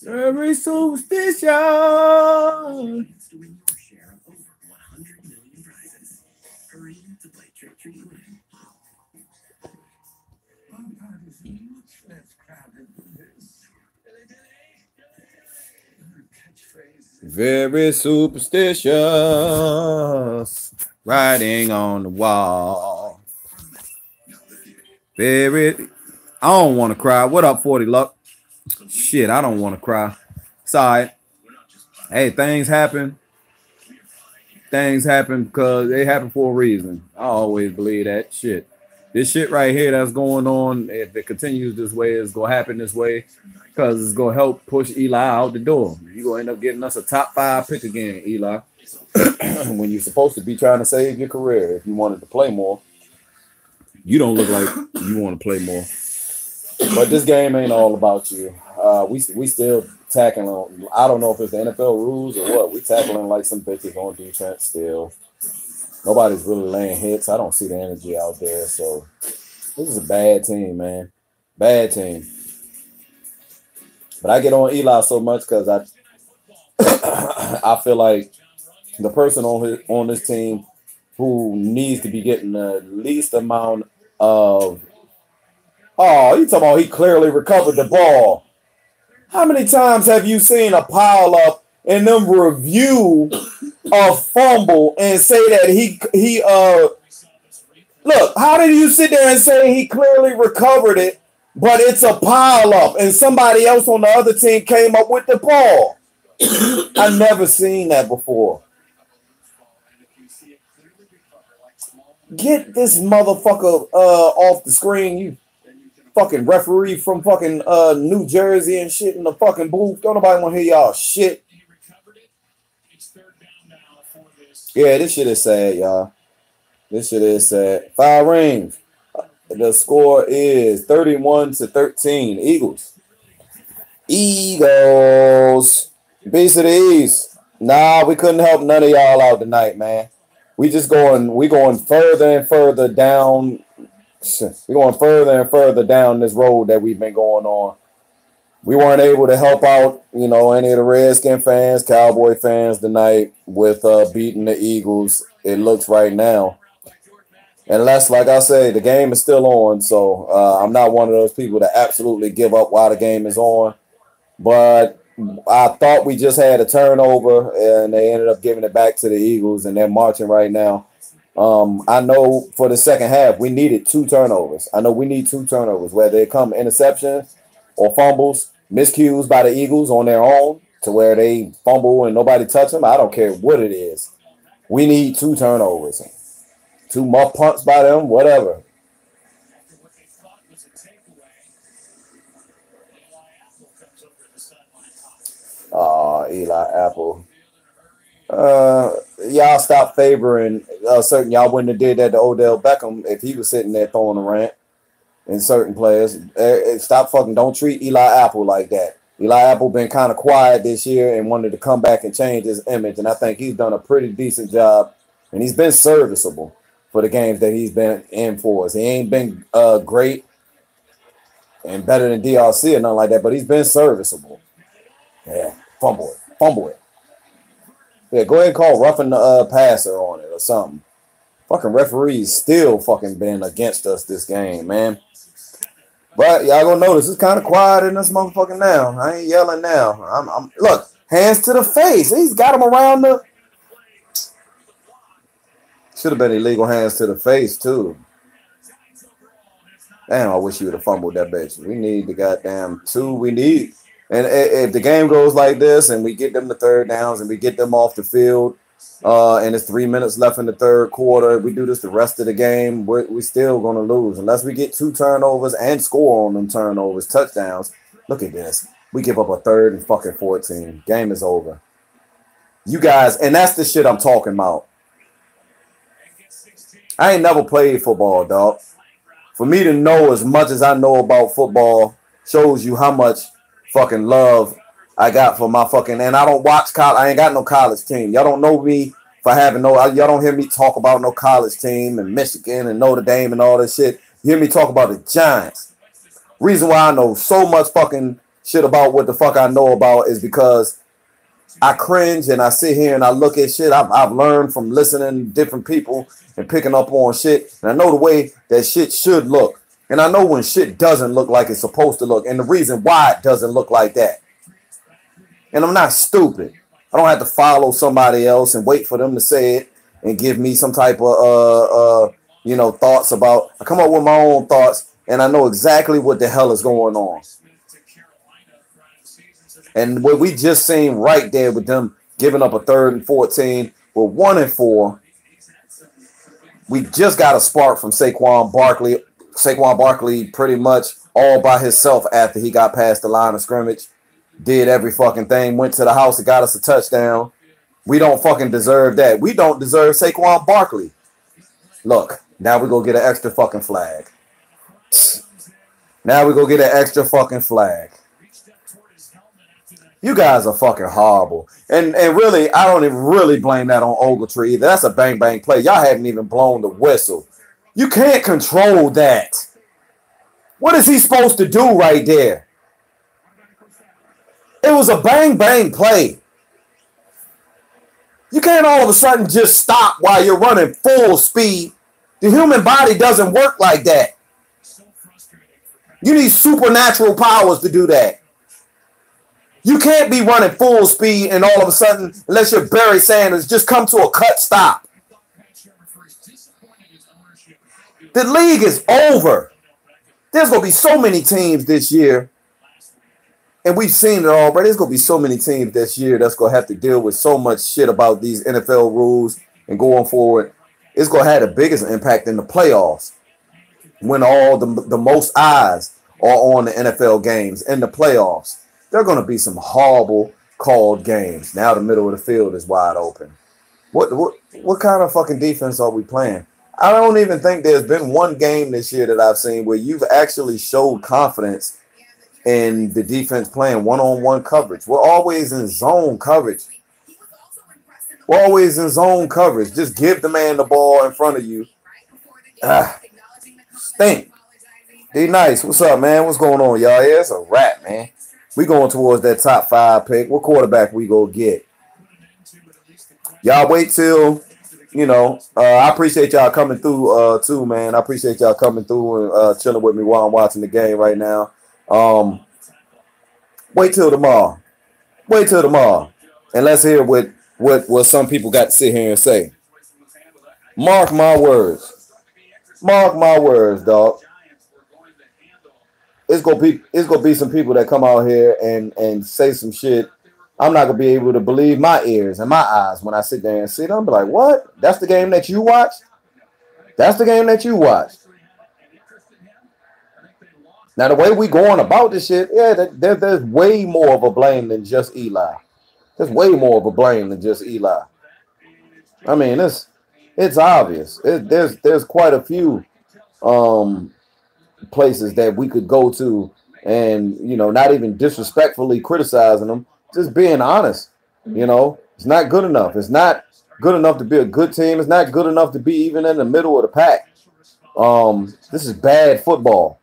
Very superstitious. Very superstitious. Writing on the wall. Very. I don't want to cry. What up, 40 Luck? Shit, I don't want to cry. Sorry. Hey, things happen. Things happen because they happen for a reason. I always believe that shit. This shit right here that's going on, if it continues this way, it's gonna happen this way because it's gonna help push Eli out the door. You're gonna end up getting us a top 5 pick again, Eli. When you're supposed to be trying to save your career if you wanted to play more. You don't look like you want to play more. But this game ain't all about you. We still tackling. I don't know if it's the NFL rules or what. We tackling like some bitches on defense still. Nobody's really laying hits. I don't see the energy out there. So this is a bad team, man. Bad team. But I get on Eli so much because I feel like the person on this team who needs to be getting the least amount of. Oh, you talking about he clearly recovered the ball. How many times have you seen a pile up and them review a fumble and say that he look, how did you sit there and say he clearly recovered it, but it's a pile up and somebody else on the other team came up with the ball? I've never seen that before. Get this motherfucker off the screen, you fucking referee from fucking New Jersey and shit in the fucking booth. Don't nobody want to hear y'all shit. Yeah, this shit is sad, y'all. This shit is sad. 5 rings. The score is 31-13. Eagles. Eagles. Beast of the East. Nah, we couldn't help none of y'all out tonight, man. We going further and further down. We're going further and further down this road that we've been going on. We weren't able to help out, any of the Redskin fans, Cowboy fans tonight with beating the Eagles. It looks right now. Unless, like I say, the game is still on. So I'm not one of those people that absolutely give up while the game is on. But I thought we just had a turnover, and they ended up giving it back to the Eagles, and they're marching right now. I know for the second half, we needed 2 turnovers. I know we need 2 turnovers, whether they come interceptions or fumbles, miscues by the Eagles on their own to where they fumble and nobody touch them. I don't care what it is. We need 2 turnovers. 2 more punts by them, whatever. Eli Apple. Y'all stop favoring certain. Y'all wouldn't have did that to Odell Beckham if he was sitting there throwing a rant in certain players. Stop fucking. Don't treat Eli Apple like that. Eli Apple been kind of quiet this year and wanted to come back and change his image, and I think he's done a pretty decent job, and he's been serviceable for the games that he's been in for us. He ain't been great and better than DRC or nothing like that, but he's been serviceable. Yeah, fumble it. Yeah, go ahead and call roughing the passer on it or something. Fucking referees still fucking been against us this game, man. But y'all gonna notice it's kind of quiet in this motherfucking now. I ain't yelling now. I'm look, hands to the face. He's got him around the. Should have been illegal hands to the face too. Damn, I wish you would have fumbled that bitch. We need the goddamn 2. We need. And if the game goes like this and we get them the 3rd downs and we get them off the field and it's 3 minutes left in the 3rd quarter, we do this the rest of the game, we're still going to lose. Unless we get 2 turnovers and score on them turnovers, touchdowns. Look at this. We give up a 3rd and fucking 14. Game is over. You guys, and that's the shit I'm talking about. I ain't never played football, dog. For me to know as much as I know about football shows you how much fucking love I got for my fucking, and I don't watch college. I ain't got no college team. Y'all don't know me for having y'all don't hear me talk about no college team and Michigan and Notre Dame and all this shit. You hear me talk about the Giants. Reason why I know so much fucking shit about what the fuck I know about is because I cringe and I sit here and I look at shit. I've learned from listening to different people and picking up on shit. And I know the way that shit should look. And I know when shit doesn't look like it's supposed to look and the reason why it doesn't look like that. And I'm not stupid. I don't have to follow somebody else and wait for them to say it and give me some type of, thoughts about. I come up with my own thoughts and I know exactly what the hell is going on. And what we just seen right there with them giving up a 3rd and 14, we're 1 and 4. We just got a spark from Saquon Barkley. Saquon Barkley pretty much all by himself after he got past the line of scrimmage. Did every fucking thing, went to the house and got us a touchdown. We don't fucking deserve that. We don't deserve Saquon Barkley. Look, now we go get an extra fucking flag. Now we go get an extra fucking flag. You guys are fucking horrible. And really, I don't even really blame that on Ogletree either. That's a bang-bang play. Y'all haven't even blown the whistle. You can't control that. What is he supposed to do right there? It was a bang-bang play. You can't all of a sudden just stop while you're running full speed. The human body doesn't work like that. You need supernatural powers to do that. You can't be running full speed and all of a sudden, unless you're Barry Sanders, just come to a cut stop. The league is over. There's going to be so many teams this year. And we've seen it already. There's going to be so many teams this year that's going to have to deal with so much shit about these NFL rules and going forward. It's going to have the biggest impact in the playoffs when all the most eyes are on the NFL games in the playoffs. There are going to be some horrible called games. Now the middle of the field is wide open. What kind of fucking defense are we playing? I don't even think there's been one game this year that I've seen where you've actually showed confidence in the defense playing one-on-one coverage. We're always in zone coverage. We're always in zone coverage. Just give the man the ball in front of you. Stink. Be nice. What's up, man? What's going on, y'all? Yeah, it's a wrap, man. We going towards that top 5 pick. What quarterback we go get? Y'all wait till, I appreciate y'all coming through too, man. I appreciate y'all coming through and chilling with me while I'm watching the game right now. Wait till tomorrow. Wait till tomorrow. And let's hear what some people got to sit here and say. Mark my words. Mark my words, dog. It's gonna be some people that come out here and say some shit. I'm not gonna be able to believe my ears and my eyes when I sit there and see them. I'm like, what? That's the game that you watched? That's the game that you watched. Now the way we going about this shit, yeah, there's way more of a blame than just Eli. There's way more of a blame than just Eli. I mean, it's obvious. There's quite a few places that we could go to and, not even disrespectfully criticizing them, just being honest. It's not good enough. It's not good enough to be a good team. It's not good enough to be even in the middle of the pack. This is bad football.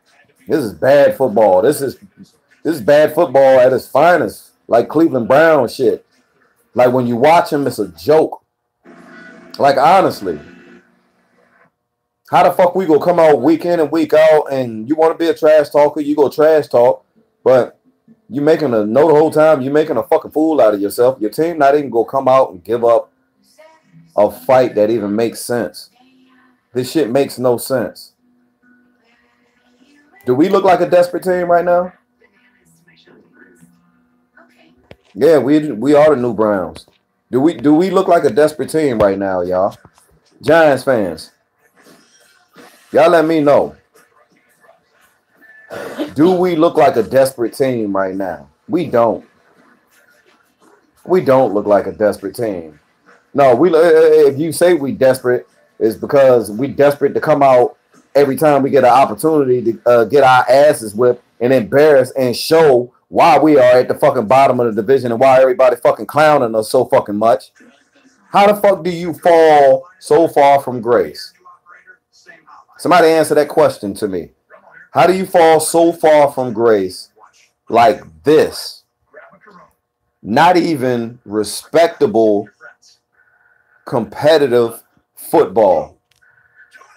This is bad football. This is bad football at its finest, like Cleveland Brown shit. Like when you watch him, it's a joke. Like honestly. How the fuck we gonna come out week in and week out and you want to be a trash talker, you go trash talk, but you making the whole time you making a fucking fool out of yourself. Your team not even gonna come out and give up a fight that even makes sense. This shit makes no sense. Do we look like a desperate team right now? Yeah, we are the new Browns. Do we look like a desperate team right now, y'all? Giants fans. Y'all let me know. Do we look like a desperate team right now? We don't. We don't look like a desperate team. No, if you say we desperate, it's because we desperate to come out every time we get an opportunity to get our asses whipped and embarrass and show why we are at the fucking bottom of the division and why everybody fucking clowning us so fucking much. How the fuck do you fall so far from grace? Somebody answer that question to me. How do you fall so far from grace like this. Not even respectable, competitive football.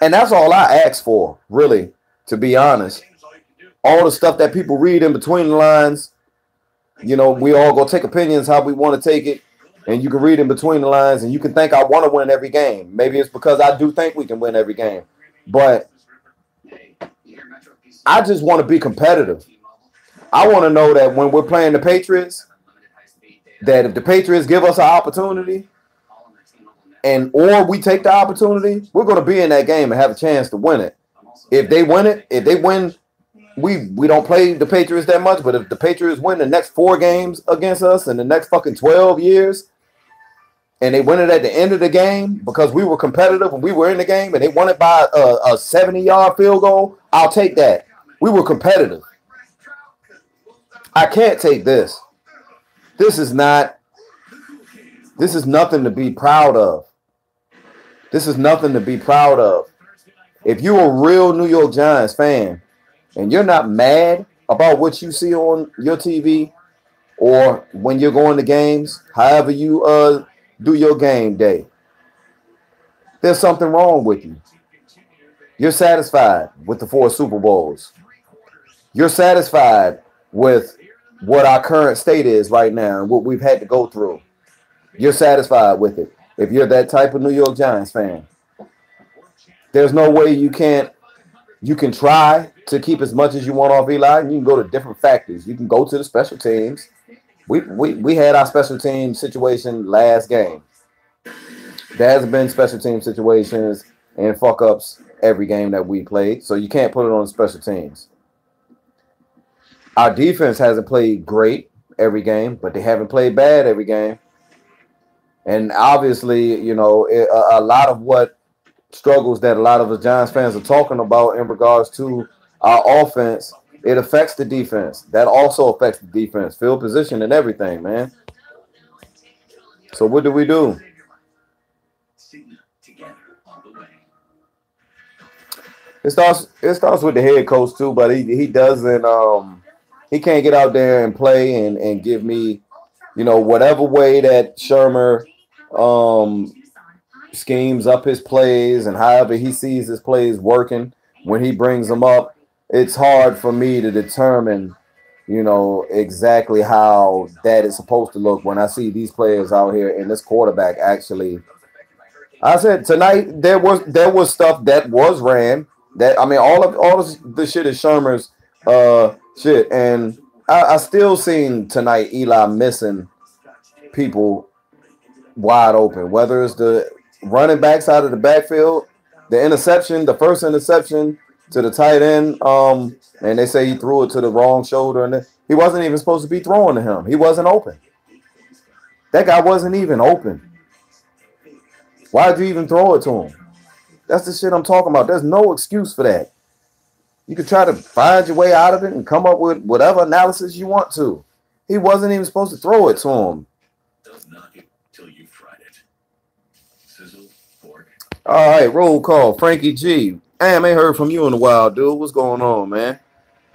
And that's all I ask for, really, to be honest. All the stuff that people read in between the lines, you know, we all go take opinions how we want to take it. And you can read in between the lines and you can think I want to win every game. Maybe it's because I do think we can win every game. But I just want to be competitive. I want to know that when we're playing the Patriots, that if the Patriots give us an opportunity or we take the opportunity, we're going to be in that game and have a chance to win it. If they win, we don't play the Patriots that much, but if the Patriots win the next 4 games against us in the next fucking 12 years, and they win it at the end of the game because we were competitive and we were in the game and they won it by a 70-yard field goal, I'll take that. We were competitive. I can't take this. This is nothing to be proud of. This is nothing to be proud of. If you're a real New York Giants fan and you're not mad about what you see on your TV or when you're going to games, however you do your game day, there's something wrong with you. You're satisfied with the 4 Super Bowls. You're satisfied with what our current state is right now and what we've had to go through. You're satisfied with it. If you're that type of New York Giants fan, there's no way you can try to keep as much as you want off Eli, and you can go to different factors. You can go to the special teams. We had our special team situation last game. There has been special team situations and fuck ups every game that we played, so you can't put it on special teams. Our defense hasn't played great every game, but they haven't played bad every game. And obviously, you know, a lot of what struggles that a lot of the Giants fans are talking about in regards to our offense, it affects the defense. That also affects the defense, field position and everything, man. So what do? It starts with the head coach too, but he doesn't he can't get out there and play and give me, you know, whatever way that Shurmur schemes up his plays and however he sees his plays working when he brings them up. It's hard for me to determine, you know, exactly how that is supposed to look when I see these players out here and this quarterback actually. I said tonight there was stuff that was ran. That I mean, all of the shit is Shurmur's shit, and I still seen tonight Eli missing people wide open. Whether it's the running backs out of the backfield, the interception, the first interception to the tight end, and they say he threw it to the wrong shoulder, and he wasn't even supposed to be throwing to him. He wasn't open. That guy wasn't even open. Why'd you even throw it to him? That's the shit I'm talking about. There's no excuse for that. You could try to find your way out of it and come up with whatever analysis you want to. He wasn't even supposed to throw it to him. All right, roll call. Frankie G. Damn, I ain't heard from you in a while, dude. What's going on, man?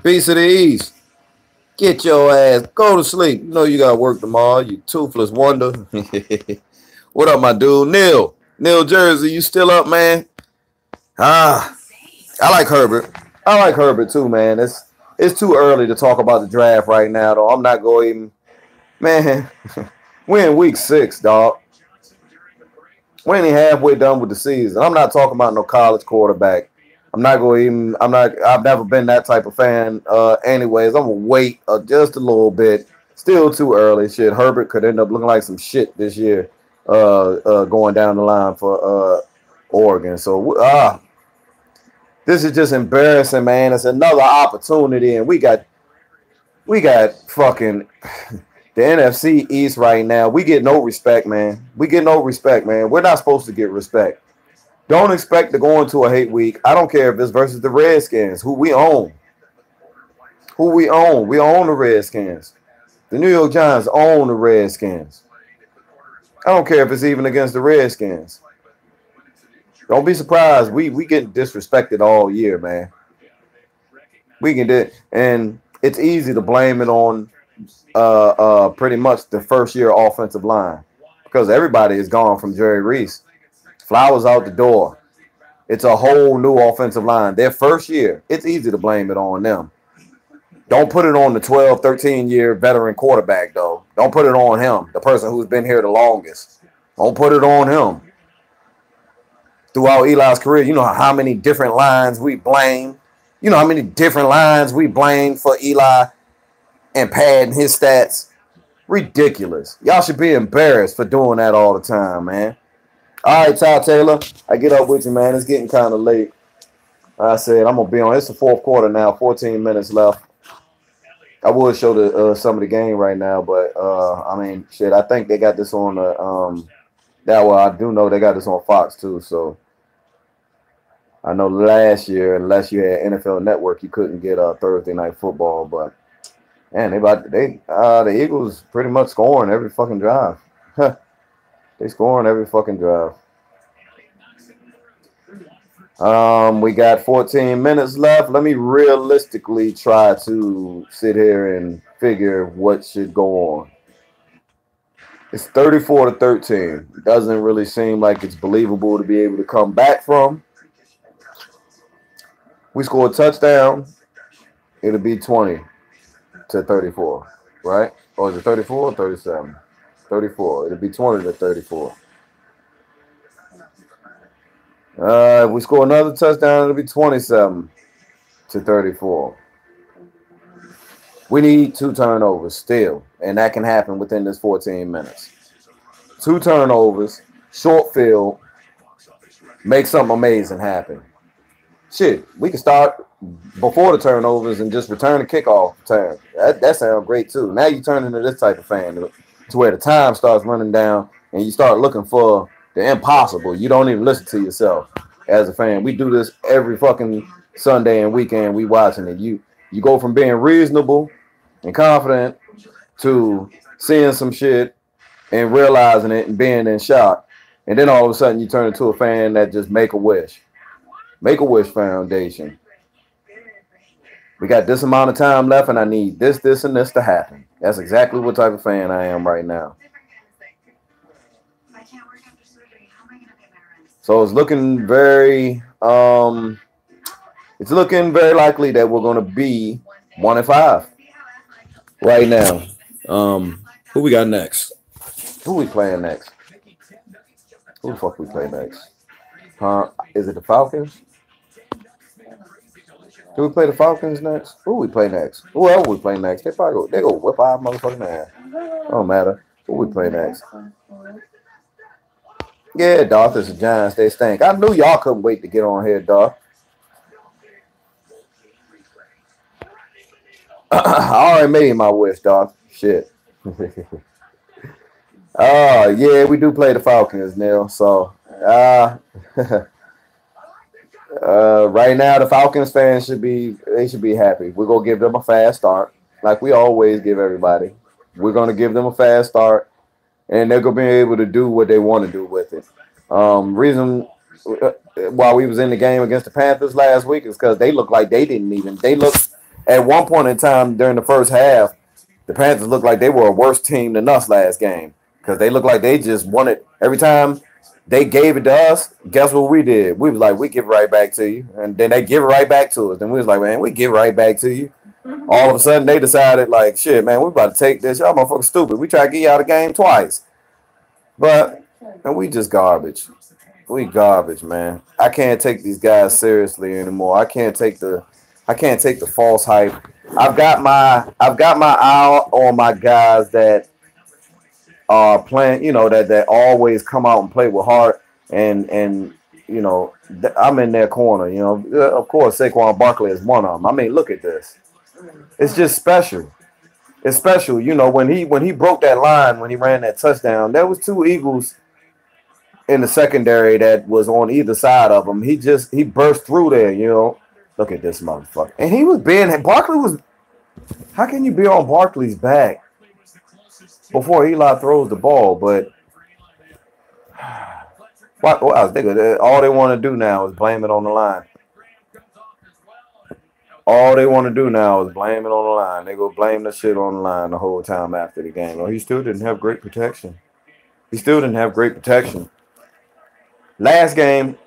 Peace of the East. Get your ass. Go to sleep. You know you got work tomorrow, you toothless wonder. What up, my dude? Neil Jersey, you still up, man? I like Herbert. I like Herbert too, man. It's too early to talk about the draft right now, though. I'm not going, man. We're in week 6, dog. We ain't halfway done with the season. I'm not talking about no college quarterback. I've never been that type of fan. Anyways, I'm gonna wait just a little bit. Still too early. Shit, Herbert could end up looking like some shit this year. Going down the line for Oregon. So this is just embarrassing, man. It's another opportunity, and we got fucking the NFC East right now. We get no respect, man. We're not supposed to get respect. Don't expect to go into a hate week. I don't care if it's versus the Redskins, who we own. We own the Redskins. The New York Giants own the Redskins. I don't care if it's even against the Redskins. Don't be surprised. We get disrespected all year, man. We can do it. And it's easy to blame it on pretty much the first year offensive line because everybody is gone from Jerry Reese. Flowers out the door. It's a whole new offensive line. Their first year, it's easy to blame it on them. Don't put it on the 12, 13-year veteran quarterback, though. Don't put it on him, the person who's been here the longest. Don't put it on him. Throughout Eli's career, you know how many different lines we blame. You know how many different lines we blame for Eli and padding his stats. Ridiculous. Y'all should be embarrassed for doing that all the time, man. All right, Ty Taylor, I get up with you, man. It's getting kind of late. Like I said, I'm going to be on. It's the fourth quarter now, 14 minutes left. I would show the some of the game right now, but, I mean, shit, I think they got this on the I do know they got this on Fox, too, so. I know last year, unless you had NFL Network, you couldn't get Thursday Night Football. But man, the Eagles pretty much scoring every fucking drive. They scoring every fucking drive. We got 14 minutes left. Let me realistically try to sit here and figure what should go on. It's 34-13. Doesn't really seem like it's believable to be able to come back from. We score a touchdown, it'll be 20-34, right? Or is it 34 or 37? 34. It'll be 20-34. If we score another touchdown, it'll be 27-34. We need 2 turnovers still, and that can happen within this 14 minutes. 2 turnovers, short field, make something amazing happen. Shit, we can start before the turnovers and just return the kickoff time. That sounds great, too. Now you turn into this type of fan to where the time starts running down and you start looking for the impossible. You don't even listen to yourself as a fan. We do this every fucking Sunday and weekend. We watching it. You go from being reasonable and confident to seeing some shit and realizing it and being in shock. And then all of a sudden you turn into a fan that just make a wish. Make-A-Wish Foundation. We got this amount of time left, and I need this, and this to happen. That's exactly what type of fan I am right now. So it's looking very, likely that we're going to be 1-5 right now. Who we got next? Who we playing next? Who the fuck we play next? Is it the Falcons? Do we play the Falcons next? Who we play next? Whoever we play next, they go whip our motherfucking ass. Don't matter. Who we play next? Yeah, Darth is the Giants. They stink. I knew y'all couldn't wait to get on here, Darth. I already made my wish, Darth. Shit. Oh, yeah, we do play the Falcons, Neil. So, right now, the Falcons fans should be happy. We're going to give them a fast start, like we always give everybody. We're going to give them a fast start, and they're going to be able to do what they want to do with it. Reason why we was in the game against the Panthers last week is because they looked like they looked at one point in time during the first half, the Panthers looked like they were a worse team than us last game because they looked like they just wanted every time they gave it to us. Guess what we did? We was like, we give it right back to you. And then they give it right back to us. And we was like, man, we give it right back to you. All of a sudden, they decided, like, shit, man, we about to take this. Y'all motherfuckers stupid. We try to get you out of the game twice. But, and we just garbage. We garbage, man. I can't take these guys seriously anymore. I can't take the false hype. I've got my eye on my guys that are playing, that always come out and play with heart, and I'm in their corner. Of course, Saquon Barkley is one of them. I mean, look at this. It's just special. It's special. When he broke that line, when he ran that touchdown, there was 2 Eagles in the secondary that was on either side of him. He burst through there. Look at this motherfucker. And Barkley was. How can you be on Barkley's back before Eli throws the ball? But all they want to do now is blame it on the line. All they want to do now is blame it on the line. They go blame the shit on the line the whole time after the game. Well, he still didn't have great protection. He still didn't have great protection. Last game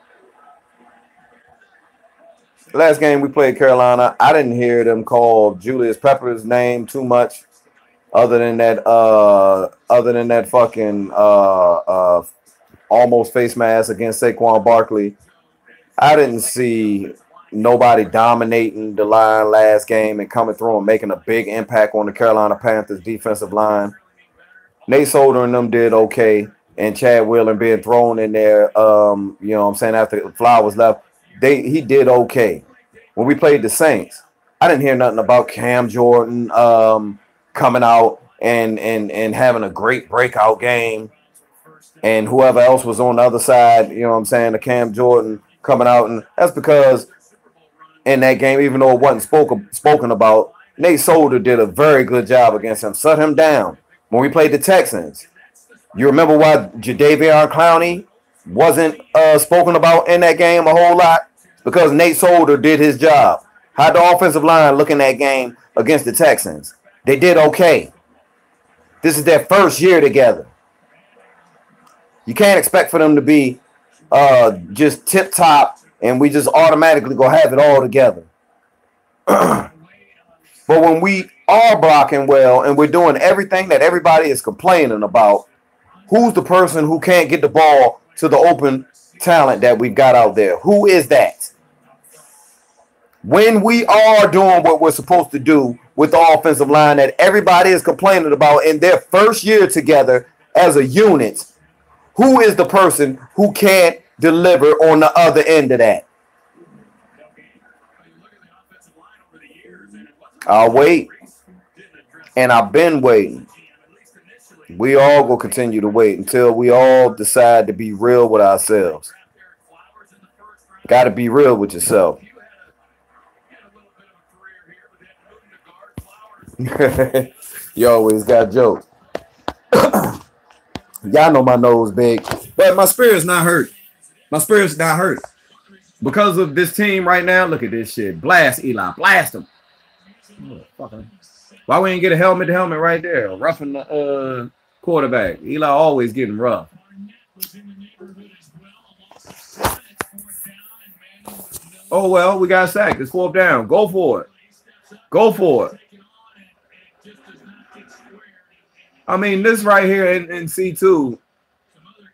we played Carolina. I didn't hear them call Julius Peppers' name too much, other than that fucking almost face mask against Saquon Barkley. I didn't see nobody dominating the line last game and coming through and making a big impact on the Carolina Panthers defensive line. Nate Solder and them did okay, and Chad Wheeler being thrown in there, you know what I'm saying, after Flowers left, he did okay. When we played the Saints, I didn't hear nothing about Cam Jordan coming out and having a great breakout game, and whoever else was on the other side, you know what I'm saying, the Cam Jordan coming out. And that's because in that game, even though it wasn't spoken about, Nate Solder did a very good job against him, shut him down. When we played the Texans, you remember why Jadeveon Clowney wasn't spoken about in that game a whole lot? Because Nate Solder did his job. How'd the offensive line look in that game against the Texans? They did okay. This is their first year together. You can't expect for them to be just tip-top and we just automatically go have it all together. But when we are blocking well and we're doing everything that everybody is complaining about, who's the person who can't get the ball to the open talent that we've got out there? Who is that? When we are doing what we're supposed to do with the offensive line that everybody is complaining about in their first year together as a unit, who is the person who can't deliver on the other end of that? I'll wait. And I've been waiting. We all will continue to wait until we all decide to be real with ourselves. Got to be real with yourself. You always got jokes. Y'all know my nose big, but my spirit's not hurt. My spirit's not hurt because of this team right now. Look at this shit. Blast Eli. Blast him. Why we ain't get a helmet to helmet right there? Roughing the quarterback. Eli always getting rough. Oh, well, we got sacked. It's 4th down. Go for it. Go for it. I mean, this right here in C2,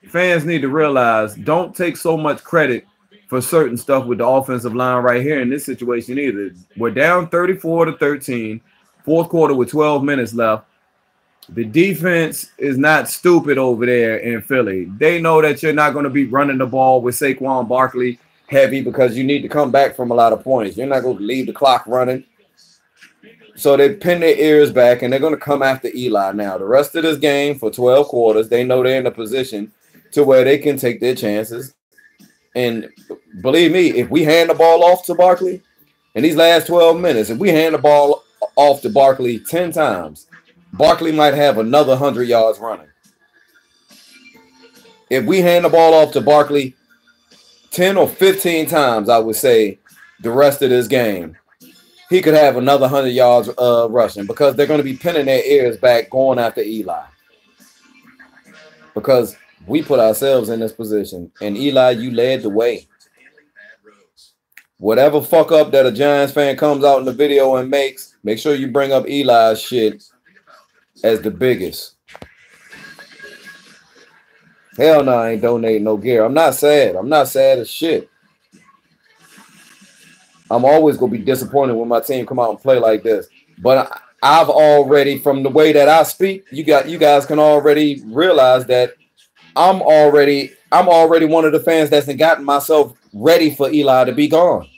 fans need to realize, don't take so much credit for certain stuff with the offensive line right here in this situation either. We're down 34-13, 4th quarter with 12 minutes left. The defense is not stupid over there in Philly. They know that you're not going to be running the ball with Saquon Barkley heavy because you need to come back from a lot of points. You're not going to leave the clock running. So they pin their ears back, and they're going to come after Eli now. The rest of this game for 12 quarters, they know they're in a position to where they can take their chances. And believe me, if we hand the ball off to Barkley in these last 12 minutes, if we hand the ball off to Barkley 10 times, Barkley might have another 100 yards running. If we hand the ball off to Barkley 10 or 15 times, I would say, the rest of this game, he could have another 100 yards rushing because they're going to be pinning their ears back going after Eli. Because we put ourselves in this position. And Eli, you led the way. Whatever fuck up that a Giants fan comes out in the video and makes, make sure you bring up Eli's shit as the biggest. Hell no, I ain't donating no gear. I'm not sad. I'm not sad as shit. I'm always going to be disappointed when my team come out and play like this. But I've already, from the way that I speak, you guys can already realize that I'm already one of the fans that's gotten myself ready for Eli to be gone.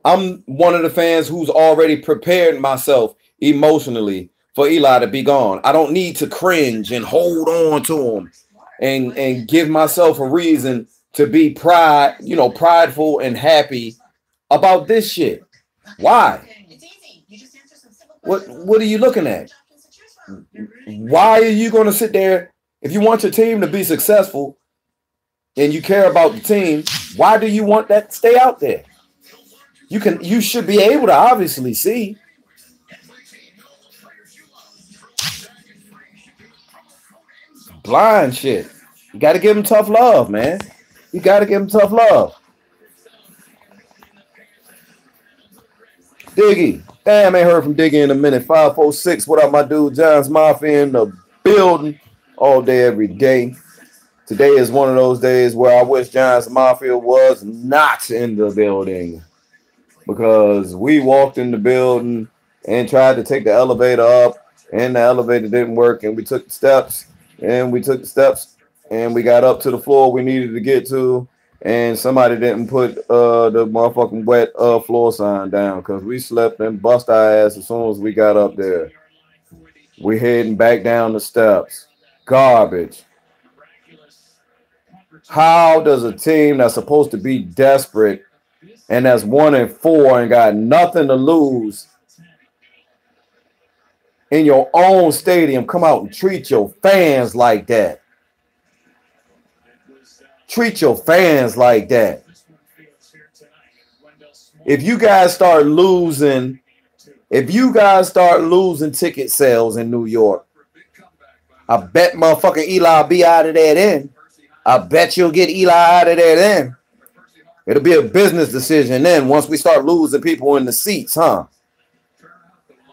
I'm one of the fans who's already prepared myself emotionally for Eli to be gone. I don't need to cringe and hold on to him and give myself a reason to be prideful and happy about this shit. Why? What are you looking at? Why are you going to sit there? If you want your team to be successful and you care about the team, why do you want that to stay out there? You should be able to obviously see. Blind shit. You got to give him tough love, man. You got to give him tough love. Diggy. Damn, ain't heard from Diggy in a minute. 546. What up, my dude? Giants Mafia in the building all day, every day. Today is one of those days where I wish Giants Mafia was not in the building, because we walked in the building and tried to take the elevator up, and the elevator didn't work, and we took the steps, and we got up to the floor we needed to get to, and somebody didn't put the motherfucking wet floor sign down, because we slept and bust our ass as soon as we got up there. We heading back down the steps. Garbage. How does a team that's supposed to be desperate and that's 1-4 and got nothing to lose in your own stadium come out and treat your fans like that? Treat your fans like that. If you guys start losing ticket sales in New York, I bet motherfucking Eli will be out of there then. I bet you'll get Eli out of there then. It'll be a business decision then once we start losing people in the seats, huh?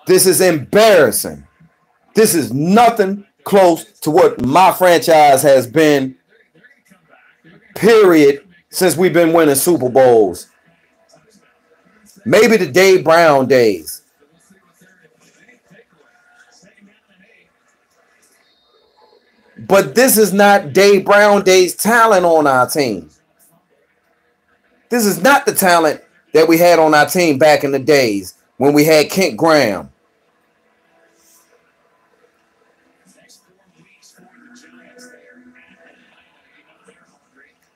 This is embarrassing. This is nothing close to what my franchise has been, period, since we've been winning Super Bowls. Maybe the Dave Brown days. But this is not Dave Brown days talent on our team. This is not the talent that we had on our team back in the days when we had Kent Graham.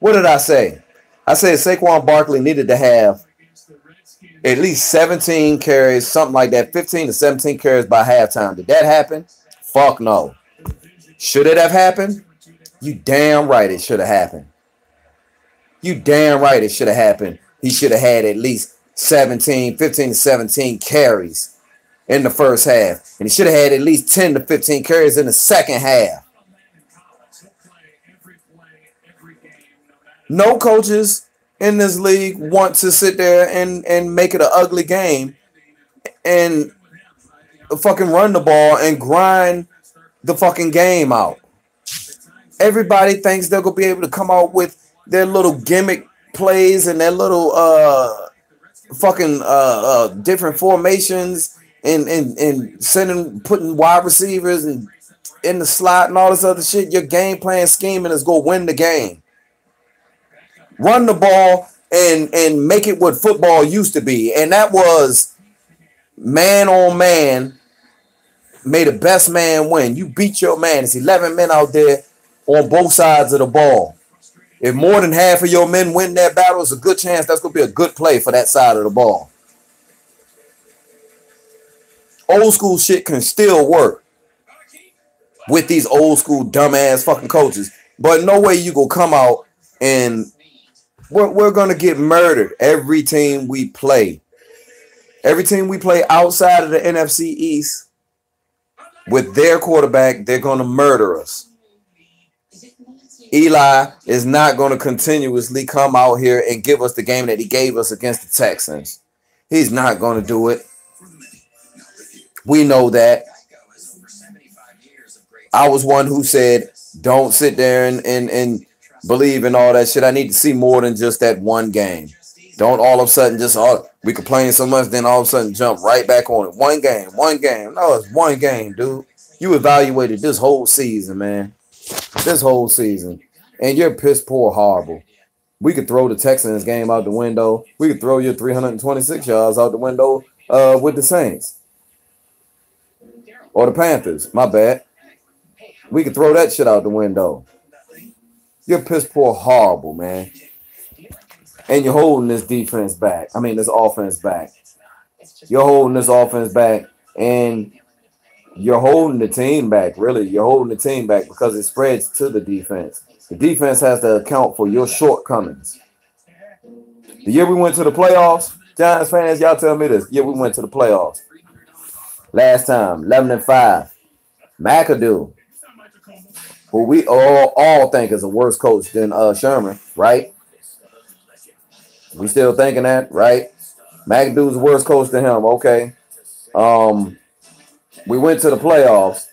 What did I say? I said Saquon Barkley needed to have at least 17 carries, something like that, 15 to 17 carries by halftime. Did that happen? Fuck no. Should it have happened? You damn right it should have happened. You damn right it should have happened. He should have had at least 15 to 17 carries in the first half. And he should have had at least 10 to 15 carries in the second half. No coaches in this league want to sit there and make it an ugly game and fucking run the ball and grind the fucking game out. Everybody thinks they're going to be able to come out with their little gimmick plays and their little different formations and putting wide receivers and in the slot and all this other shit. Your game plan scheming is going to win the game. Run the ball and make it what football used to be. And that was man on man. May the best man win. You beat your man. It's 11 men out there on both sides of the ball. If more than half of your men win that battle, it's a good chance that's going to be a good play for that side of the ball. Old school shit can still work with these old school dumbass fucking coaches. But no way you going to come out and we're going to get murdered every team we play. Every team we play outside of the NFC East, with their quarterback, they're going to murder us. Eli is not going to continuously come out here and give us the game that he gave us against the Texans. He's not going to do it. We know that. I was one who said, don't sit there and believe in all that shit. I need to see more than just that one game. Don't all of a sudden just, we complain so much, then all of a sudden jump right back on it. One game. No, it's one game, dude. You evaluated this whole season, man. This whole season. And you're piss poor horrible. We could throw the Texans game out the window. We could throw your 326 yards out the window with the Saints. Or the Panthers. My bad. We could throw that shit out the window. You're piss poor horrible, man. And you're holding this defense back. I mean, this offense back. You're holding this offense back, and you're holding the team back, really. You're holding the team back because it spreads to the defense. The defense has to account for your shortcomings. The year we went to the playoffs, Giants fans, y'all tell me this. Yeah, we went to the playoffs. Last time, 11-5. McAdoo, who we all think is a worse coach than Sherman, right? We still thinking that, right? McAdoo's a worse coach than him, okay. We went to the playoffs,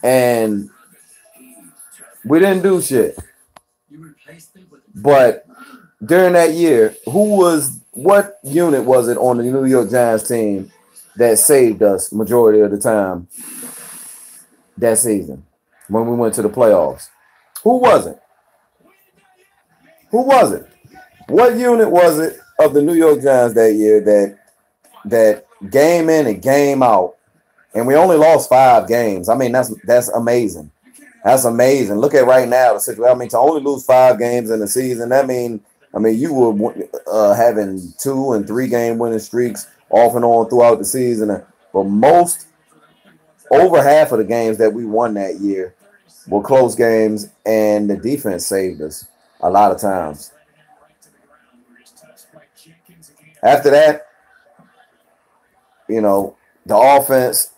and we didn't do shit. But during that year, what unit was it on the New York Giants team that saved us majority of the time that season when we went to the playoffs? Who was it? Who was it? What unit was it of the New York Giants that year that game in and game out, and we only lost 5 games? I mean, that's amazing. That's amazing. Look at right now the situation. I mean, to only lose 5 games in the season, that mean you were having 2 and 3 game winning streaks off and on throughout the season. But over half of the games that we won that year were close games, and the defense saved us a lot of times. After that, the offense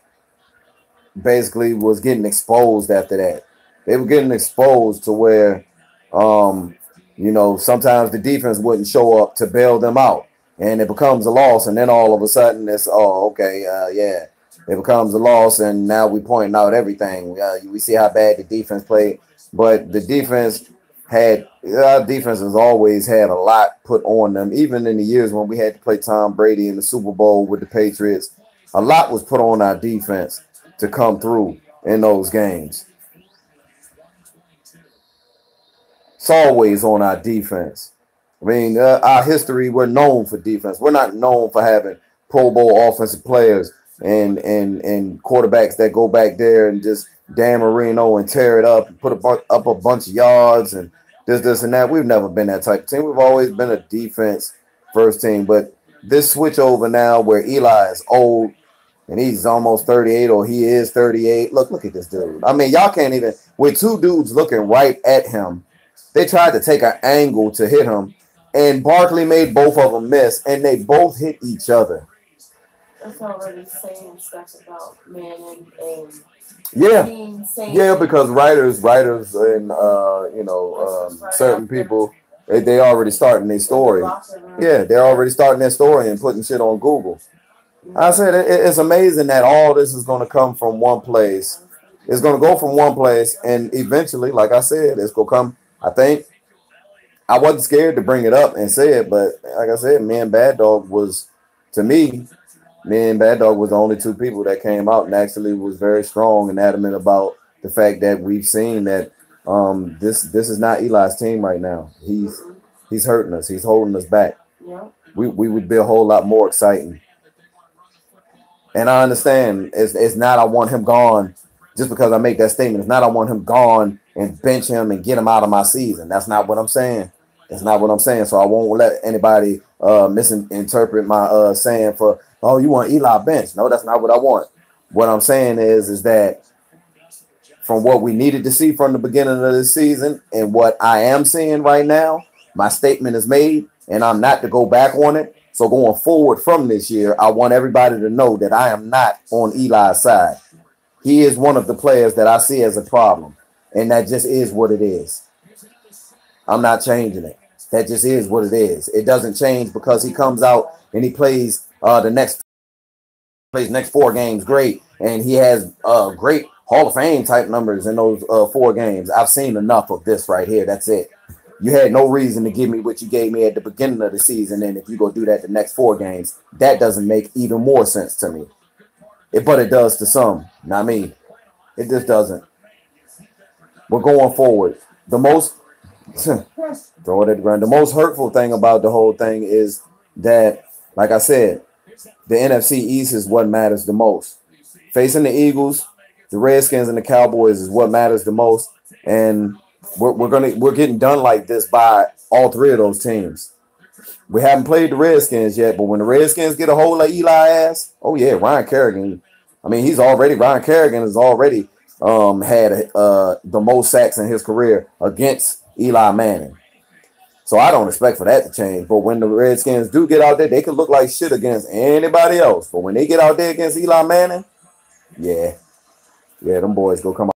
basically was getting exposed after that. They were getting exposed to where, sometimes the defense wouldn't show up to bail them out. And it becomes a loss, and then all of a sudden it's, it becomes a loss, and now we're pointing out everything. We see how bad the defense played, but the defense our defense has always had a lot put on them. Even in the years when we had to play Tom Brady in the Super Bowl with the Patriots, a lot was put on our defense to come through in those games. It's always on our defense. I mean, our history, we're known for defense. We're not known for having Pro Bowl offensive players and quarterbacks that go back there and just Dan Marino and tear it up and put up a bunch of yards and this and that. We've never been that type of team. We've always been a defense first team. But this switch over now where Eli is old and he's almost 38, or he is 38. Look at this dude. I mean, y'all can't even, with 2 dudes looking right at him, they tried to take an angle to hit him, and Barkley made both of them miss, and they both hit each other. That's already saying stuff about Manning and yeah, because writers and certain people, they already starting their story. Yeah, they're already starting their story and putting shit on Google. I said it's amazing that all this is going to come from one place. It's going to go from one place, and eventually, like I said, it's going to come. I think I wasn't scared to bring it up and say it, but like I said, me and Bad Dog was the only 2 people that came out and actually was very strong and adamant about the fact that we've seen that this is not Eli's team right now. He's hurting us. He's holding us back. Yeah. We would be a whole lot more exciting. And I understand it's not I want him gone just because I make that statement. It's not I want him gone and bench him and get him out of my season. That's not what I'm saying. That's not what I'm saying. So I won't let anybody misinterpret my saying for, oh, you want Eli bench. No, that's not what I want. What I'm saying is that from what we needed to see from the beginning of the season and what I am seeing right now, my statement is made and I'm not to go back on it. So going forward from this year, I want everybody to know that I am not on Eli's side. He is one of the players that I see as a problem, and that just is what it is. I'm not changing it. That just is what it is. It doesn't change because he comes out and he plays the next 4 games great, and he has great Hall of Fame type numbers in those 4 games. I've seen enough of this right here. That's it. You had no reason to give me what you gave me at the beginning of the season, and if you go do that the next 4 games, that doesn't make even more sense to me. But it does to some, not me. It just doesn't. We're going forward. The most throw it at the ground. The most hurtful thing about the whole thing is that, like I said, the NFC East is what matters the most. Facing the Eagles, the Redskins, and the Cowboys is what matters the most, and we're getting done like this by all 3 of those teams. We haven't played the Redskins yet, but when the Redskins get a hold of Eli ass, oh yeah, Ryan Kerrigan. I mean, Ryan Kerrigan has already had the most sacks in his career against Eli Manning. So I don't expect for that to change. But when the Redskins do get out there, they can look like shit against anybody else. But when they get out there against Eli Manning, yeah, them boys go come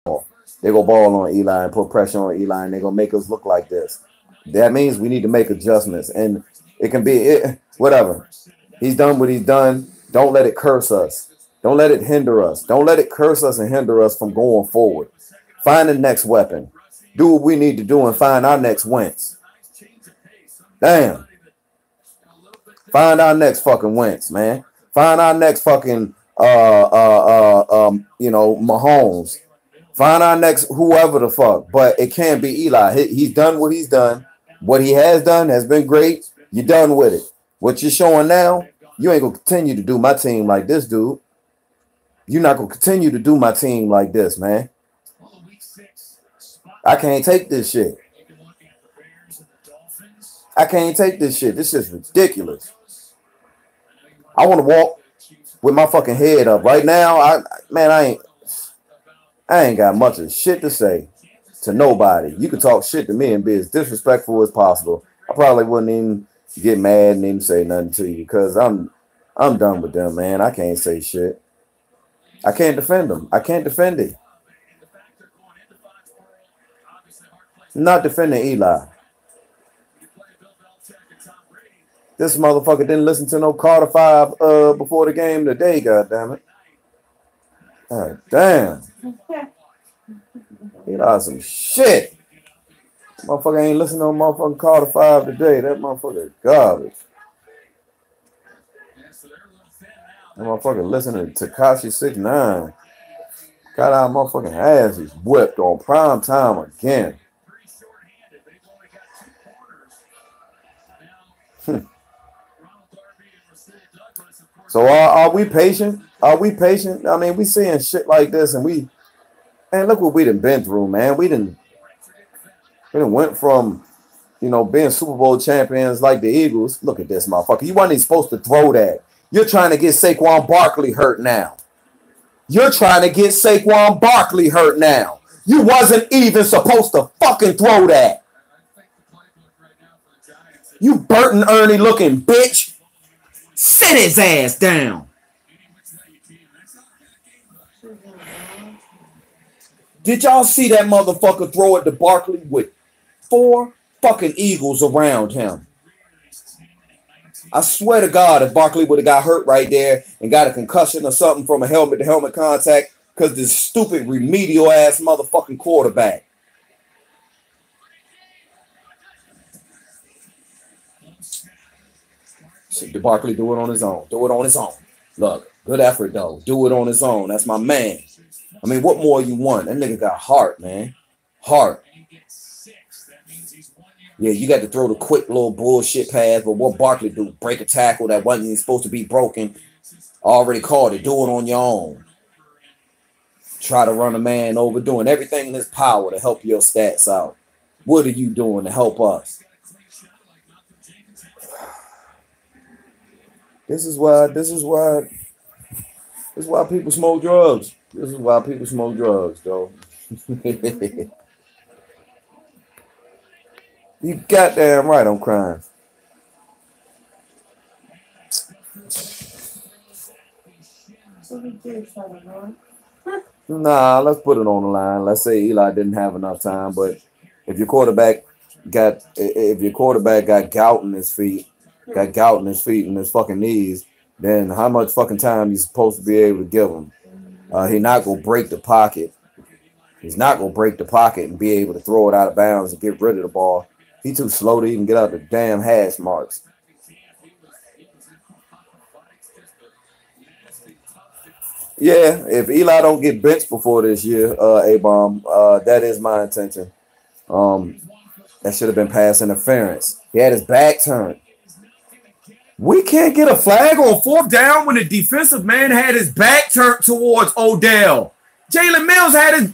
out. They go ball on Eli and put pressure on Eli, and they're going to make us look like this. That means we need to make adjustments. And it can be whatever. He's done what he's done. Don't let it curse us. Don't let it hinder us. Don't let it curse us and hinder us from going forward. Find the next weapon. Do what we need to do and find our next Wentz. Damn. Find our next fucking Wentz, man. Find our next fucking Mahomes. Find our next whoever the fuck. But it can't be Eli. He's done what he's done. What he has done has been great. You're done with it. What you're showing now, you ain't gonna continue to do my team like this, dude. You're not gonna continue to do my team like this, man. I can't take this shit. I can't take this shit. This is ridiculous. I want to walk with my fucking head up right now. I ain't got much of shit to say to nobody. You can talk shit to me and be as disrespectful as possible. I probably wouldn't even get mad and even say nothing to you because I'm done with them, man. I can't say shit. I can't defend them. I can't defend it. I'm not defending Eli. This motherfucker didn't listen to no Carter 5 before the game today, goddammit. God damn. Eli some shit. Motherfucker ain't listening to no motherfucking Carter 5 today. That motherfucker is garbage. That motherfucker listening to Tekashi 6ix9ine. Got our motherfucking asses whipped on prime time again. So are we patient? Are we patient? I mean, we seeing shit like this, and look what we done been through, man. We done went from, being Super Bowl champions like the Eagles. Look at this motherfucker. You wasn't even supposed to throw that. You're trying to get Saquon Barkley hurt now. You're trying to get Saquon Barkley hurt now. You wasn't even supposed to fucking throw that. You Burton Ernie looking bitch. Sit his ass down. Did y'all see that motherfucker throw it to Barkley with 4 fucking Eagles around him? I swear to God, if Barkley would have got hurt right there and got a concussion or something from a helmet-to-helmet contact because this stupid remedial-ass motherfucking quarterback. So did Barkley do it on his own? Do it on his own. Look, good effort, though. Do it on his own. That's my man. I mean, what more you want? That nigga got heart, man. Heart. Yeah, you got to throw the quick little bullshit pass, but what Barkley do? Break a tackle that wasn't even supposed to be broken. Already called it. Do it on your own. Try to run a man over, doing everything in his power to help your stats out. What are you doing to help us? This is why people smoke drugs. This is why people smoke drugs, though. You goddamn right I'm crying. Nah, let's put it on the line. Let's say Eli didn't have enough time, but if your quarterback got gout in his feet, and his fucking knees, then how much fucking time you supposed to be able to give him? He's not gonna break the pocket. He's not gonna break the pocket and be able to throw it out of bounds and get rid of the ball. He's too slow to even get out the damn hash marks. Yeah, if Eli don't get benched before this year, A-Bomb, that is my intention. That should have been pass interference. He had his back turned. We can't get a flag on 4th down when the defensive man had his back turned towards Odell. Jalen Mills had his...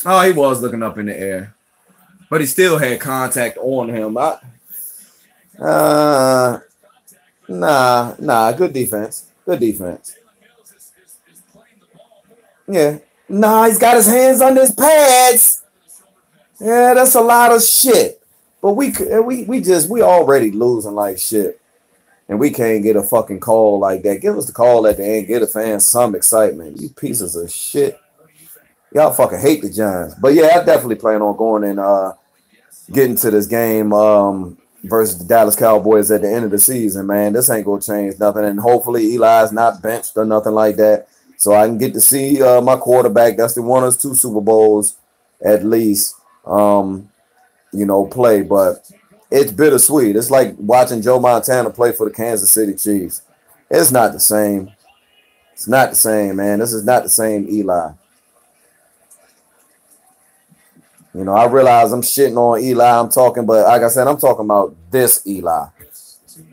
Oh, he was looking up in the air. But he still had contact on him. Nah. Good defense. Good defense. Yeah. Nah, he's got his hands on his pads. Yeah, that's a lot of shit. But we already losing like shit. And we can't get a fucking call like that. Give us the call at the end. Get the fans some excitement. You pieces of shit. Y'all fucking hate the Giants. But yeah, I definitely plan on going and getting to this game versus the Dallas Cowboys at the end of the season, man. This ain't gonna change nothing. And hopefully Eli's not benched or nothing like that. So I can get to see my quarterback. That's the won us 2 Super Bowls at least. Play. But it's bittersweet. It's like watching Joe Montana play for the Kansas City Chiefs. It's not the same. It's not the same, man. This is not the same Eli. I realize I'm shitting on Eli. I'm talking, but like I said, I'm talking about this Eli.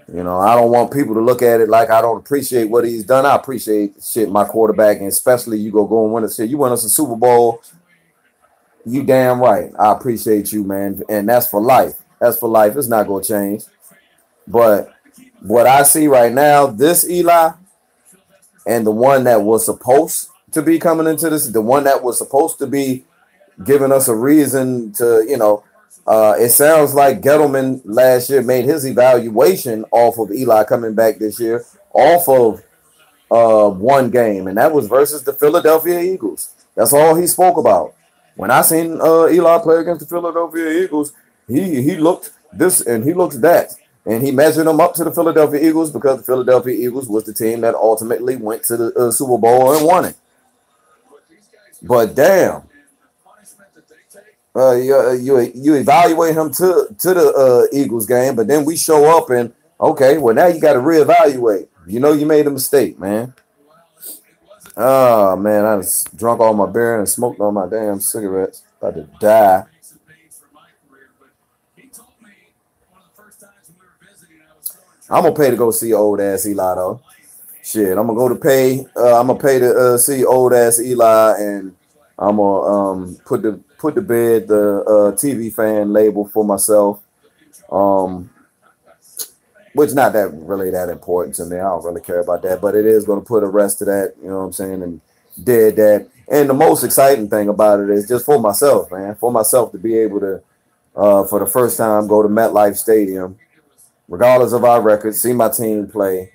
I don't want people to look at it like I don't appreciate what he's done. I appreciate shit, my quarterback, and especially you go and win a shit. You win us a Super Bowl. You damn right. I appreciate you, man. And that's for life. That's for life. It's not going to change. But what I see right now, this Eli and the one that was supposed to be coming into this, the one that was supposed to be giving us a reason to, it sounds like Gettleman last year made his evaluation off of Eli coming back this year off of one game, and that was versus the Philadelphia Eagles. That's all he spoke about. When I seen Eli play against the Philadelphia Eagles, he looked this and he looks that. And he measured them up to the Philadelphia Eagles because the Philadelphia Eagles was the team that ultimately went to the Super Bowl and won it. But damn, you evaluate him to the Eagles game, but then we show up and okay, well now you got to reevaluate. You made a mistake, man. Oh man, I just drunk all my beer and smoked all my damn cigarettes. About to die. I'm gonna pay to go see old ass Eli though. Shit, I'm gonna pay to see old ass Eli, and I'm gonna put to bed the TV fan label for myself. Which not that really that important to me. I don't really care about that, but it is gonna put a rest to that. You know what I'm saying? And dead that. And the most exciting thing about it is just for myself, man. For myself to be able to, for the first time, go to MetLife Stadium. Regardless of our record, see my team play,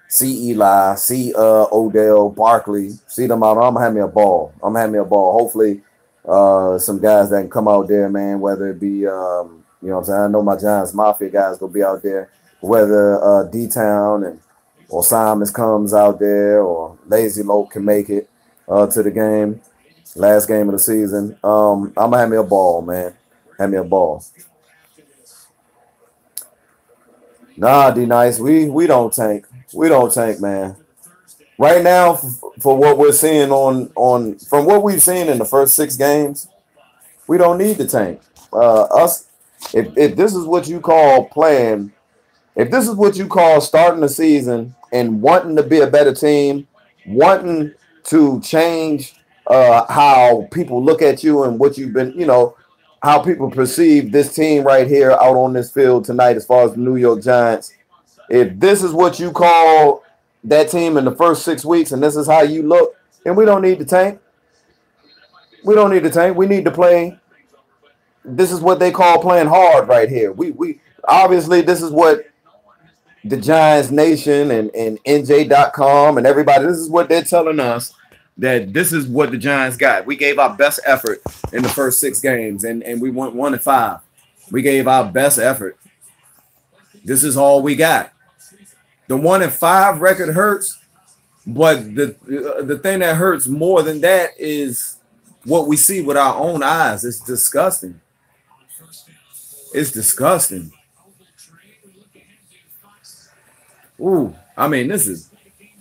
see Eli, see Odell, Barkley, see them out. I'm gonna have me a ball. Hopefully, some guys that can come out there, man. Whether it be, what I'm saying. I know my Giants Mafia guys gonna be out there. Whether D-Town or Simons comes out there, or Lazy Lope can make it to the game, last game of the season. I'm gonna have me a ball, man. Have me a ball. Nah, D-Nice, we don't tank. We don't tank, man. Right now, for what we're seeing from what we've seen in the first 6 games, we don't need to tank. If this is what you call playing, if this is what you call starting the season and wanting to be a better team, wanting to change how people look at you and what you've been, how people perceive this team right here out on this field tonight as far as the New York Giants. If this is what you call that team in the first 6 weeks and this is how you look, then we don't need to tank. We don't need to tank. We need to play. This is what they call playing hard right here. We obviously, this is what the Giants Nation and NJ.com and everybody, this is what they're telling us, that this is what the Giants got. We gave our best effort in the first 6 games, and we went 1-5. We gave our best effort. This is all we got. The 1-5 record hurts, but the thing that hurts more than that is what we see with our own eyes. It's disgusting. It's disgusting. Ooh, I mean, this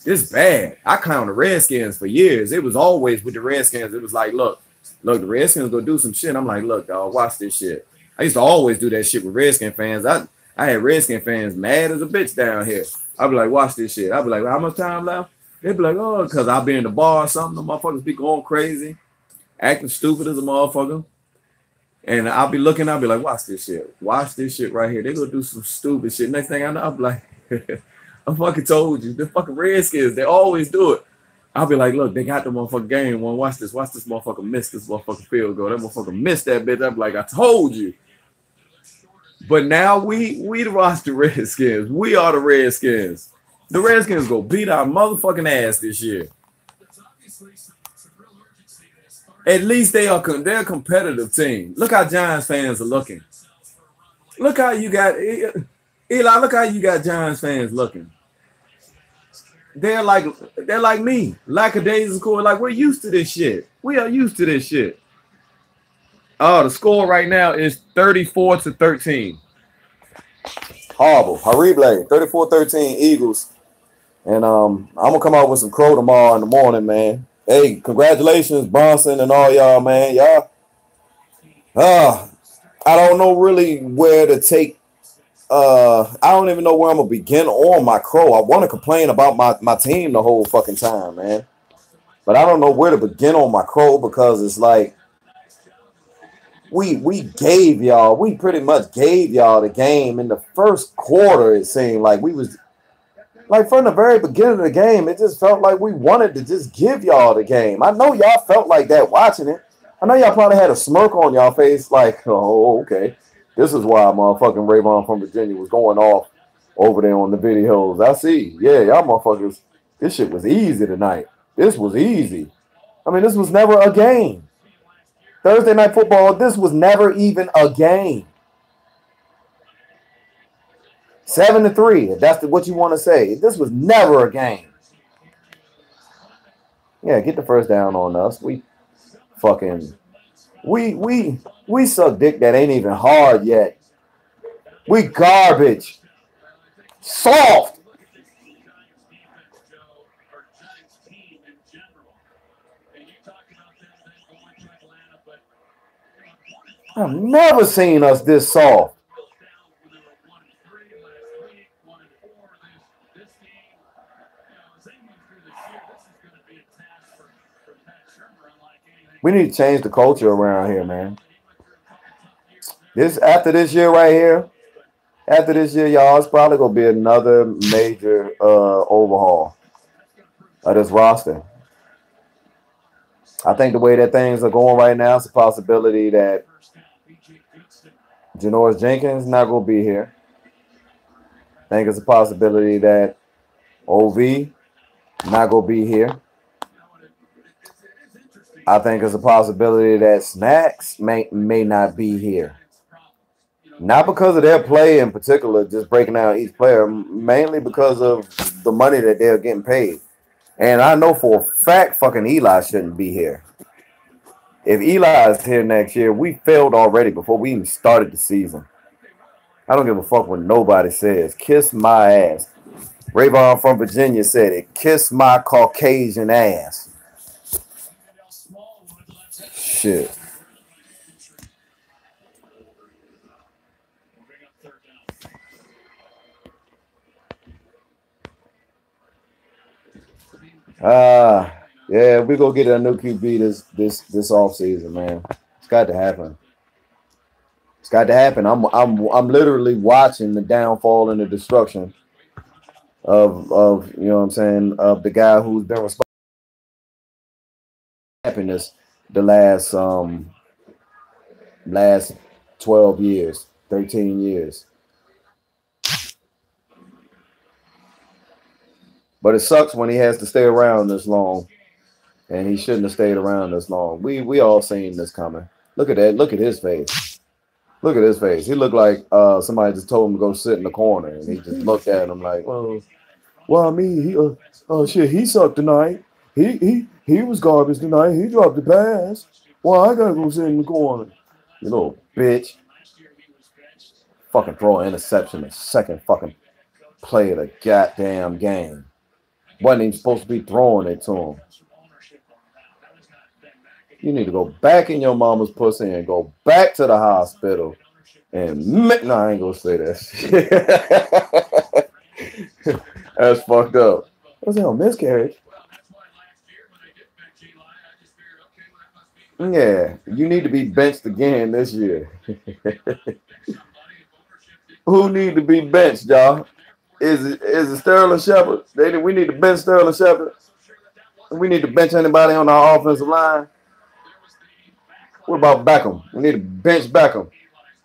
is bad. I count the Redskins for years. It was always with the Redskins. It was like, look, the Redskins go do some shit. I'm like, look, dog, watch this shit. I used to always do that shit with Redskin fans. I had Redskin fans mad as a bitch down here. I'd be like, watch this shit. I'd be like, how much time left? They'd be like, oh, because I'll be in the bar or something. The motherfuckers be going crazy, acting stupid as a motherfucker. And I'll be looking, I'll be like, watch this shit. Watch this shit right here. They gonna do some stupid shit. Next thing I know, I'll be like, I fucking told you. The fucking Redskins, they always do it. I'll be like, look, they got the motherfucking game one. Watch this motherfucker miss this motherfucking field goal. That motherfucker missed that bitch. I'll be like, I told you. But now we the roster Redskins. We are the Redskins. The Redskins go beat our motherfucking ass this year. At least they're a competitive team. Look how Giants fans are looking. Look how you got Eli. Look how you got Giants fans looking. They're like me, lackadaisical. Like we're used to this shit. We are used to this shit. Oh, the score right now is 34-13. Horrible. Horrible. 34-13 Eagles. And I'm gonna come out with some crow tomorrow in the morning, man. Hey, congratulations, Bronson and all y'all, man. Y'all. I don't know really where to take. I don't even know where I'm gonna begin on my crow. I want to complain about my team the whole fucking time, man. But I don't know where to begin on my crow because it's like we pretty much gave y'all the game in the first quarter. It seemed like we was like from the very beginning of the game, it just felt like we wanted to just give y'all the game. I know y'all felt like that watching it. I know y'all probably had a smirk on y'all face like, oh, okay. This is why motherfucking Rayvon from Virginia was going off over there on the videos. I see. Yeah, y'all motherfuckers, this shit was easy tonight. This was easy. I mean, this was never a game. Thursday Night Football, this was never even a game. 7-3, if that's what you want to say. This was never a game. Yeah, get the first down on us. We suck dick that ain't even hard yet. We garbage. Soft. I've never seen us this soft. We need to change the culture around here, man. After this year right here, y'all, it's probably gonna be another major overhaul of this roster. I think the way that things are going right now, it's a possibility that Janoris Jenkins not gonna be here. I think it's a possibility that OV not gonna be here. I think it's a possibility that Snacks may not be here. Not because of their play in particular, just breaking down each player, mainly because of the money that they're getting paid. And I know for a fact fucking Eli shouldn't be here. If Eli is here next year, we failed already before we even started the season. I don't give a fuck what nobody says. Kiss my ass. Rayvon from Virginia said it. Kiss my Caucasian ass. Shit. Yeah, we gonna get a new QB this off season, man. It's got to happen. It's got to happen. I'm literally watching the downfall and the destruction of you know what I'm saying, of the guy who's been responsible for happiness the last 12 years, 13 years. But it sucks when he has to stay around this long, and he shouldn't have stayed around this long. We all seen this coming. Look at that. Look at his face. Look at his face. He looked like somebody just told him to go sit in the corner, and he just looked at him like, well, I mean, he sucked tonight. He was garbage tonight. He dropped the pass. Well, I gotta go sit in the corner. You little bitch. Fucking throw an interception the second fucking play of the goddamn game. Wasn't even supposed to be throwing it to him. You need to go back in your mama's pussy and go back to the hospital. And no, I ain't gonna say that. That's fucked up. What's that, a miscarriage? Yeah, you need to be benched again this year. Who need to be benched, y'all? Is it Sterling Shepard? We need to bench Sterling Shepard. We need to bench anybody on our offensive line. What about Beckham? We need to bench Beckham.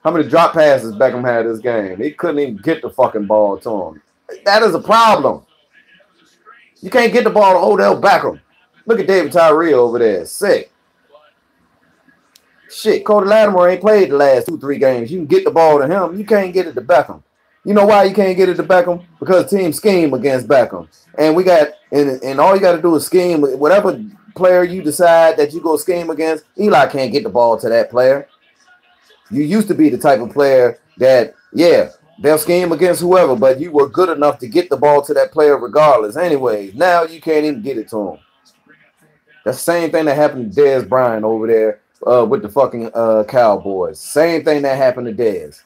How many drop passes Beckham had this game? He couldn't even get the fucking ball to him. That is a problem. You can't get the ball to Odell Beckham. Look at David Tyree over there. Sick. Shit, Cody Latimer ain't played the last 2-3 games. You can get the ball to him. You can't get it to Beckham. You know why you can't get it to Beckham? Because teams scheme against Beckham. And we got, and all you got to do is scheme. Whatever player you decide that you go scheme against, Eli can't get the ball to that player. You used to be the type of player that, yeah, they'll scheme against whoever, but you were good enough to get the ball to that player regardless. Anyways, now you can't even get it to him. That's the same thing that happened to Dez Bryant over there with the fucking Cowboys. Same thing that happened to Dez.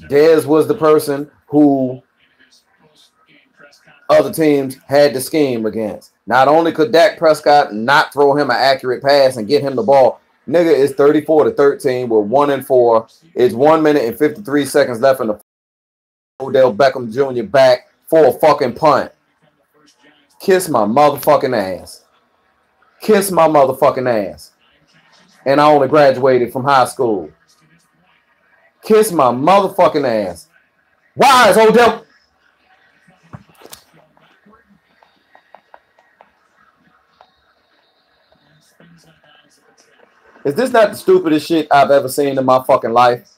Dez was the person who other teams had to scheme against. Not only could Dak Prescott not throw him an accurate pass and get him the ball, nigga, it's 34-13. We're 1-4. It's 1 minute and 53 seconds left in the Odell Beckham Jr. back for a fucking punt. Kiss my motherfucking ass. Kiss my motherfucking ass. And I only graduated from high school. Kiss my motherfucking ass. Why is Odell? Is this not the stupidest shit I've ever seen in my fucking life?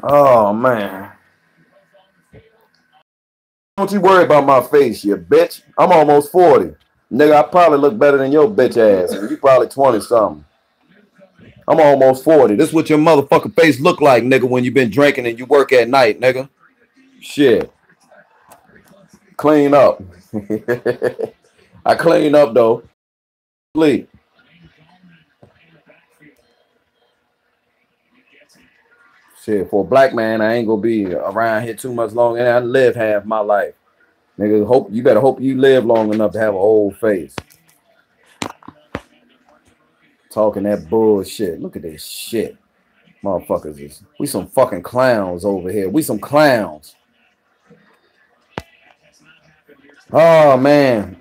Oh, man. Don't you worry about my face, you bitch. I'm almost 40. Nigga, I probably look better than your bitch ass. You probably 20-something. I'm almost 40. This is what your motherfucking face look like, nigga, when you been drinking and you work at night, nigga. Shit. Clean up. I clean up, though. Sleep. Shit, for a black man, I ain't gonna be around here too much longer. I live half my life. Nigga, you better hope you live long enough to have an old face. Talking that bullshit. Look at this shit. Motherfuckers. We some fucking clowns over here. We some clowns. Oh, man.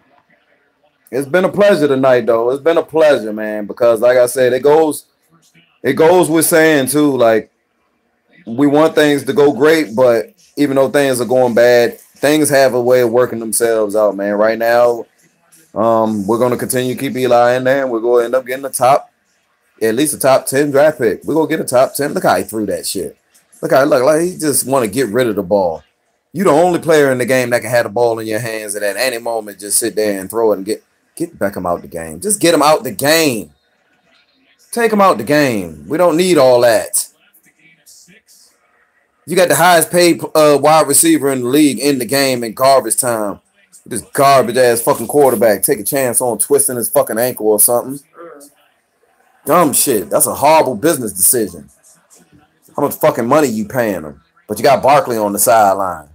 It's been a pleasure tonight, though. It's been a pleasure, man, because like I said, it goes with saying, too, like, we want things to go great, but even though things are going bad, things have a way of working themselves out, man. Right now, we're going to continue to keep Eli in there, and we're going to end up getting at least a top 10 draft pick. We're going to get a top 10. Look how he threw that shit. Look like he just want to get rid of the ball. You the only player in the game that can have the ball in your hands and at any moment just sit there and throw it and get Beckham out the game. Just get him out the game. Take him out the game. We don't need all that. You got the highest paid wide receiver in the league in the game in garbage time. This garbage ass fucking quarterback. Take a chance on twisting his fucking ankle or something. Dumb shit. That's a horrible business decision. How much fucking money you paying him? But you got Barkley on the sideline.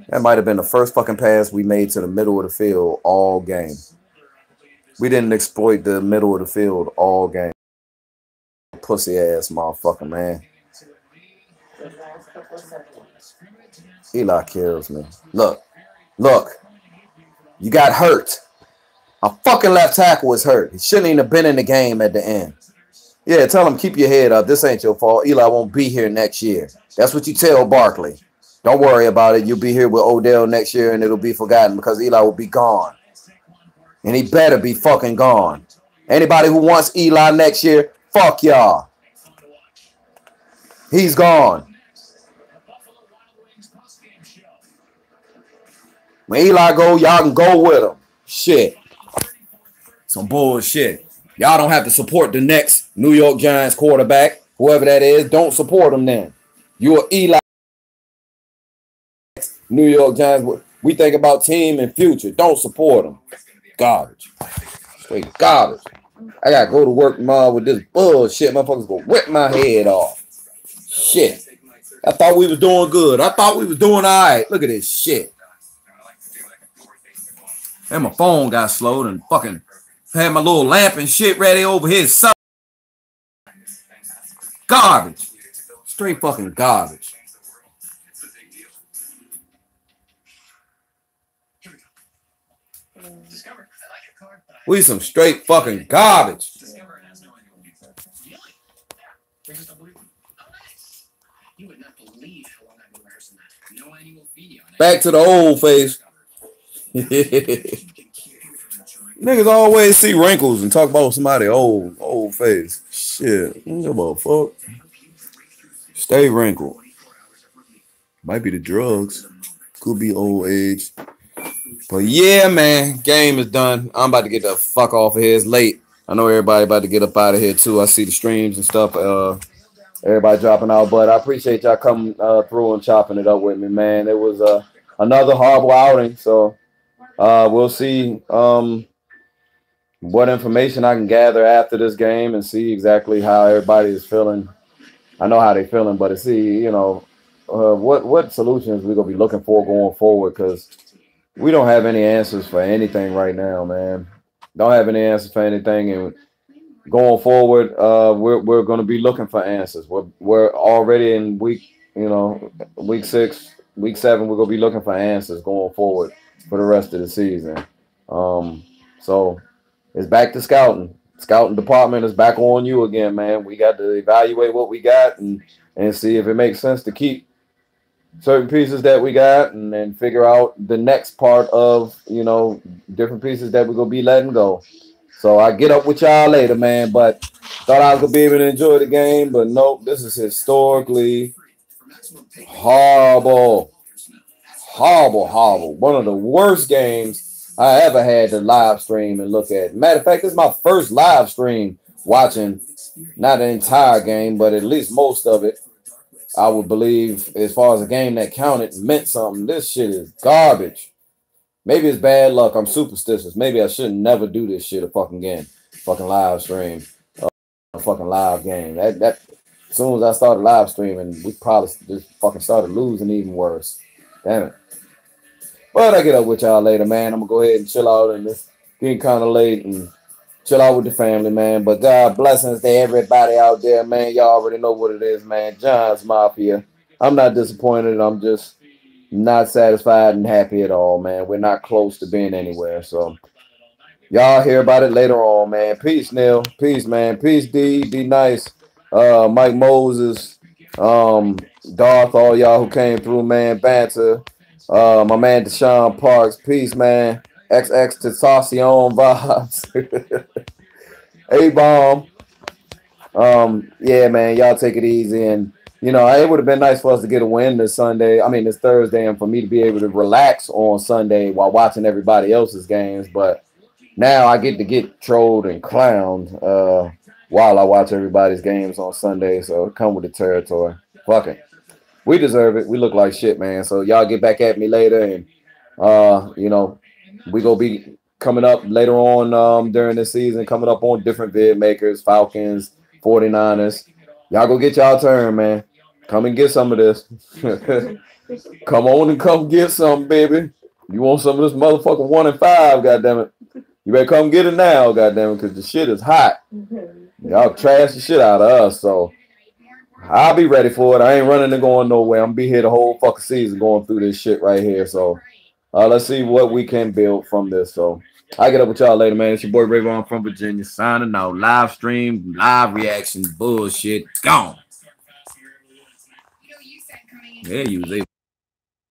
That might have been the first fucking pass we made to the middle of the field all game. We didn't exploit the middle of the field all game. Pussy ass motherfucker, man. Eli kills me. Look. You got hurt. A fucking left tackle was hurt. He shouldn't even have been in the game at the end. Yeah, tell him keep your head up. This ain't your fault. Eli won't be here next year. That's what you tell Barkley. Don't worry about it. You'll be here with Odell next year and it'll be forgotten because Eli will be gone. And he better be fucking gone. Anybody who wants Eli next year, fuck y'all. He's gone. When Eli go, y'all can go with him. Shit. Some bullshit. Y'all don't have to support the next New York Giants quarterback. Whoever that is, don't support him then. You're Eli. New York Giants. We think about team and future. Don't support them. Garbage. Straight garbage. I got to go to work tomorrow with this bullshit. Motherfuckers going to rip my head off. Shit. I thought we was doing good. I thought we was doing all right. Look at this shit. And my phone got slowed and fucking had my little lamp and shit ready over here. Garbage. Straight fucking garbage. We some straight fucking garbage. Back to the old face. Niggas always see wrinkles and talk about somebody old face. Shit, I don't give a fuck. Stay wrinkled. Might be the drugs. Could be old age. But yeah, man, game is done. I'm about to get the fuck off of here. It's late. I know everybody about to get up out of here too. I see the streams and stuff. Everybody dropping out, but I appreciate y'all coming through and chopping it up with me, man. It was another horrible outing, so we'll see what information I can gather after this game and see exactly how everybody is feeling. I know how they're feeling, but to see, you know, what solutions we're gonna be looking for going forward, because we don't have any answers for anything right now, man. Don't have any answers for anything, and going forward, we're going to be looking for answers. We're already in week 6, week 7. We're going to be looking for answers going forward for the rest of the season. So it's back to scouting. Scouting department is back on you again, man. We got to evaluate what we got and see if it makes sense to keep certain pieces that we got, and then figure out the next part of, different pieces that we're going to be letting go. So I get up with y'all later, man, but thought I was going to be able to enjoy the game, but nope, this is historically horrible. Horrible. One of the worst games I ever had to live stream and look at. Matter of fact, this is my first live stream watching, not the entire game, but at least most of it. I would believe, as far as a game that counted, meant something. This shit is garbage. Maybe it's bad luck. I'm superstitious. Maybe I should never do this shit fucking live stream, a fucking live game. That as soon as I started live streaming, we probably just fucking started losing even worse. Damn it. But I get up with y'all later, man. I'm gonna go ahead and chill out, and it's getting kind of late, and chill out with the family, man. But God blessings to everybody out there, man. Y'all already know what it is, man. John's Mafia. I'm not disappointed. I'm just not satisfied and happy at all, man. We're not close to being anywhere. So y'all hear about it later on, man. Peace, Neil. Peace, man. Peace, D. Be nice. Mike Moses. Darth, all y'all who came through, man. Banter. My man Deshaun Parks. Peace, man. XX Tentacion vibes. A-bomb. Yeah, man, y'all take it easy. And, it would have been nice for us to get a win this Thursday, and for me to be able to relax on Sunday while watching everybody else's games. But now I get trolled and clowned while I watch everybody's games on Sunday. So it come with the territory. Fuck it. We deserve it. We look like shit, man. So y'all get back at me later, and, we gonna be coming up later on during this season, coming up on different vid makers, Falcons, 49ers. Y'all go get y'all turn, man. Come and get some of this. Come on and come get some, baby. You want some of this motherfucking 1 and 5, goddammit. You better come get it now, goddammit, because the shit is hot. Y'all trash the shit out of us, so I'll be ready for it. I ain't running and going nowhere. I'm gonna be here the whole fucking season going through this shit right here, so let's see what we can build from this. So I get up with y'all later, man. It's your boy Rayvon from Virginia, signing out. Live stream, live reaction, bullshit, gone. Yeah, you was able.